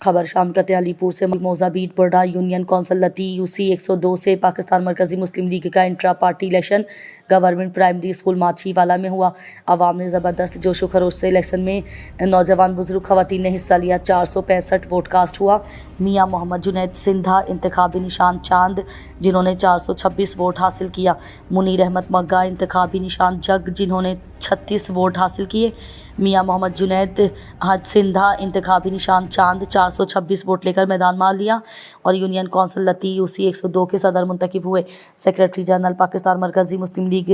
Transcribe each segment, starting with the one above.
خبر شامکت علی پور سے موزہ بیٹ برڈا یونین کونسل لتی UC 102 سے پاکستان مرکزی مسلم لیگ کا intra party election government primary school Machhi والا میں ہوا۔ عوام نے زبردست جوش و خروش سے الیکشن میں نوجوان بزرگ خواتین نے حصہ لیا۔ 465 ووٹ کاسٹ ہوا۔ میاں محمد جنید سندھا انتخابی نشان چاند جنہوں نے 426 ووٹ حاصل کیا۔ منیر احمد مگا انتخابی نشان جگ جنہوں نے 36 ووٹ حاصل کیے۔ میاں محمد جنید سندھا انتخابی نشان چاند 426 ووٹ لے کر میدان مار لیا اور یونین کونسل لتی UC 102 کے صدر منتخب ہوئے۔ سیکریٹری جنرل پاکستان مرکزی مسلم لیگ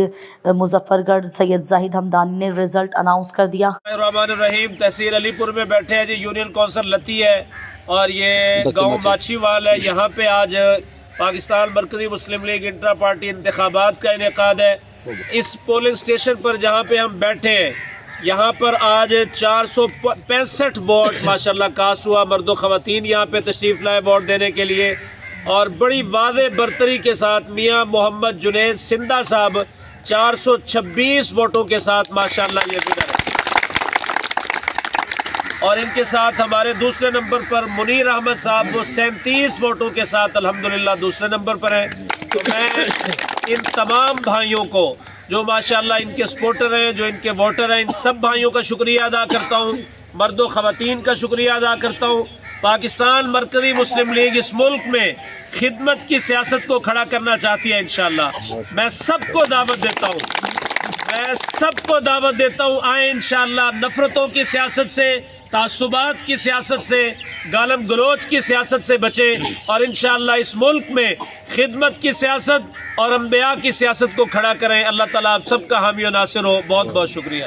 مظفر گڑھ سید زاہد ہمدانی نے رزلٹ اناؤنس کر دیا۔ الرحمن الرحیم، تحصیل علی پور میں بیٹھے ہیں جی، یونین کونسل لتی ہے اور یہ گاؤں ماچھی وال ہے۔ یہاں پہ آج پاکستان مرکزی مسلم لیگ انٹرا پارٹی انتخابات کا انعقاد ہے۔ اس پولنگ سٹیشن پر جہاں پہ ہم بیٹھے ہیں یہاں پر آج 465 ووٹ ماشاءاللہ کاسٹ ہوا۔ مرد و خواتین یہاں پہ تشریف لائے ووٹ دینے کے لیے اور بڑی واضح برتری کے ساتھ میاں محمد جنید سندھا صاحب 426 ووٹوں کے ساتھ ماشاءاللہ یہ ونر ہے۔ اور ان کے ساتھ ہمارے دوسرے نمبر پر منیر احمد صاحب وہ 37 ووٹوں کے ساتھ الحمدللہ دوسرے نمبر پر ہیں۔ تو میں ان تمام بھائیوں کو جو ماشاءاللہ ان کے سپورٹر ہیں، جو ان کے ووٹر ہیں، ان سب بھائیوں کا شکریہ ادا کرتا ہوں۔ مرد و خواتین کا شکریہ ادا کرتا ہوں۔ پاکستان مرکزی مسلم لیگ اس ملک میں خدمت کی سیاست کو کھڑا کرنا چاہتی ہے انشاءاللہ۔ میں سب کو دعوت دیتا ہوں، آئیں انشاءاللہ نفرتوں کی سیاست سے، تعصبات کی سیاست سے، گالم گلوچ کی سیاست سے بچیں اور انشاءاللہ اس ملک میں خدمت کی سیاست اور انبیاء کی سیاست کو کھڑا کریں۔ اللہ تعالیٰ آپ سب کا حامی و ناصر ہو۔ بہت بہت شکریہ۔